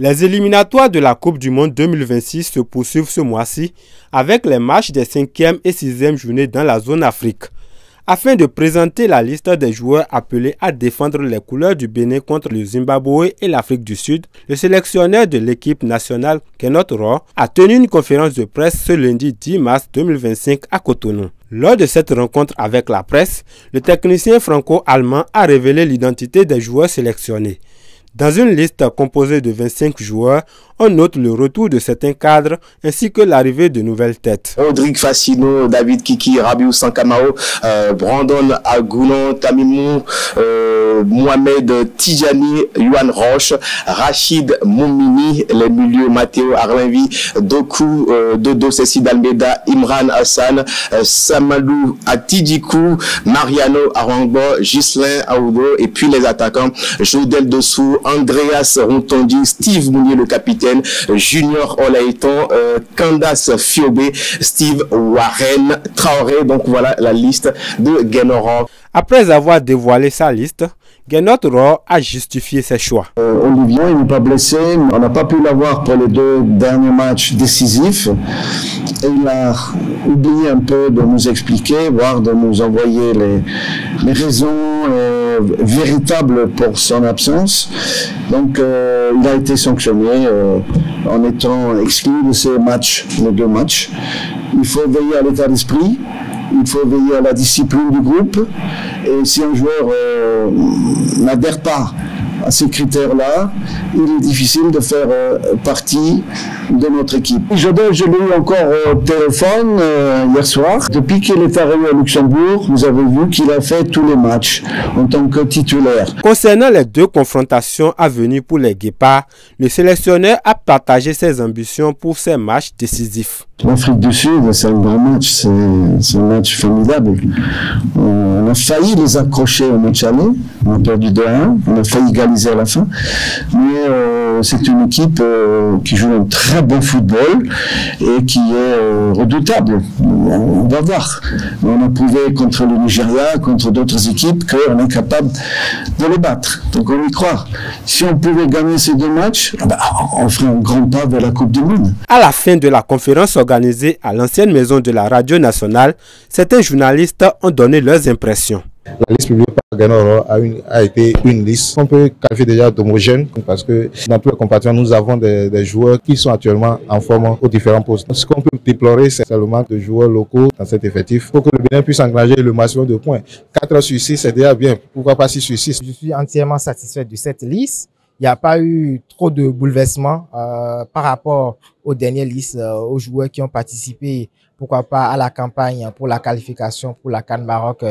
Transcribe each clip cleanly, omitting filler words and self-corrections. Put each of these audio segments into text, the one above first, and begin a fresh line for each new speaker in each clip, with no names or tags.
Les éliminatoires de la Coupe du Monde 2026 se poursuivent ce mois-ci avec les matchs des 5e et 6e journées dans la zone Afrique. Afin de présenter la liste des joueurs appelés à défendre les couleurs du Bénin contre le Zimbabwe et l'Afrique du Sud, le sélectionneur de l'équipe nationale, Gernot Rohr, a tenu une conférence de presse ce lundi 10 mars 2025 à Cotonou. Lors de cette rencontre avec la presse, le technicien franco-allemand a révélé l'identité des joueurs sélectionnés. Dans une liste composée de 25 joueurs, on note le retour de certains cadres ainsi que l'arrivée de nouvelles têtes.
Rodrigue Facino, David Kiki, Rabiou Sankamao, Brandon Agounon, Tamimou, Mohamed Tijani, Yuan Roche, Rachid Moumini, les milieux Matteo Arlenvi, Doku, Dodo Cécile Almeida, Imran Hassan, Samadou Atidjikou, Mariano Arangbo, Ghislain Aoudo et puis les attaquants Jodel Dossou, Andreas Rontondi, Steve Mounier le capitaine, Junior Olaïton, Candace Fiobé, Steve Warren, Traoré. Donc voilà la liste de Gernot Rohr.
Après avoir dévoilé sa liste, Gernot Rohr a justifié ses choix.
Olivier, il n'est pas blessé. On n'a pas pu l'avoir pour les 2 derniers matchs décisifs. Et il a oublié un peu de nous expliquer, voire de nous envoyer les raisons véritables pour son absence. Donc il a été sanctionné en étant exclu de ces matchs, les 2 matchs. Il faut veiller à l'état d'esprit. Il faut veiller à la discipline du groupe. Et si un joueur n'adhère pas à ces critères-là, il est difficile de faire partie de notre équipe. Jodel, je l'ai eu encore au téléphone hier soir. Depuis qu'il est arrivé à Luxembourg, vous avez vu qu'il a fait tous les matchs en tant que titulaire.
Concernant les 2 confrontations à venir pour les Guépards, le sélectionneur a partagé ses ambitions pour ces matchs décisifs.
L'Afrique du Sud, c'est un grand match, c'est un match formidable. On a failli les accrocher au match aller, on a perdu 2-1, on a failli égaliser à la fin, mais c'est une équipe qui joue un très bon football et qui est redoutable. On va voir. On a prouvé contre le Nigeria, contre d'autres équipes, qu'on est capable de les battre. Donc on y croit. Si on pouvait gagner ces 2 matchs, on ferait un grand pas vers la Coupe du Monde.
À la fin de la conférence organisée à l'ancienne maison de la radio nationale, certains journalistes ont donné leurs impressions.
La liste publiée par Gernot Rohr a été une liste qu'on peut qualifier déjà d'homogène parce que dans tous les compartiments, nous avons des joueurs qui sont actuellement en forme aux différents postes. Ce qu'on peut déplorer, c'est le manque de joueurs locaux dans cet effectif pour que le Bénin puisse engager le maximum de points. 4 sur 6, c'est déjà bien. Pourquoi pas 6 sur 6?
Je suis entièrement satisfait de cette liste. Il n'y a pas eu trop de bouleversements par rapport aux dernières listes, aux joueurs qui ont participé, pourquoi pas, à la campagne pour la qualification pour la CAN Maroc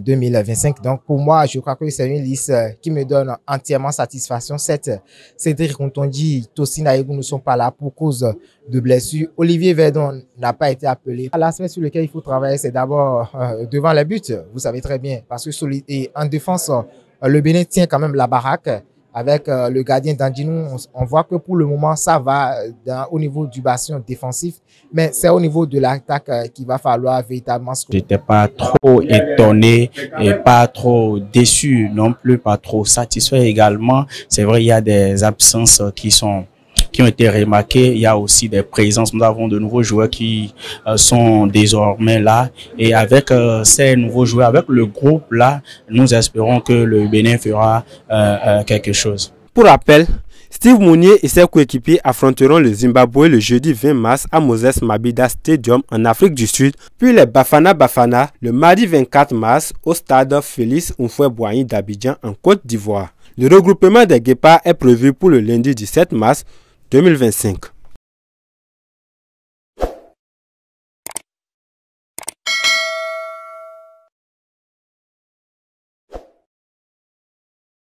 2025. Donc pour moi, je crois que c'est une liste qui me donne entièrement satisfaction. Cédric Rontondi, Tosin Aïgou ne sont pas là pour cause de blessures. Olivier Verdon n'a pas été appelé. L'aspect sur lequel il faut travailler, c'est d'abord devant les buts. Vous savez très bien, parce que en défense, le Bénin tient quand même la baraque. Avec le gardien d'Andinou, on voit que pour le moment, ça va au niveau du bastion défensif, mais c'est au niveau de l'attaque qu'il va falloir véritablement...
Je n'étais pas trop étonné et pas trop déçu non plus, pas trop satisfait également. C'est vrai, il y a des absences qui ont été remarquées. Il y a aussi des présences. Nous avons de nouveaux joueurs qui sont désormais là. Et avec ces nouveaux joueurs, avec le groupe là, nous espérons que le Bénin fera quelque chose.
Pour rappel, Steve Mounier et ses coéquipiers affronteront le Zimbabwe le jeudi 20 mars à Moses Mabhida Stadium en Afrique du Sud, puis les Bafana Bafana le mardi 24 mars au stade Félix Houphouët-Boigny d'Abidjan en Côte d'Ivoire. Le regroupement des Guépards est prévu pour le lundi 17 mars 2025.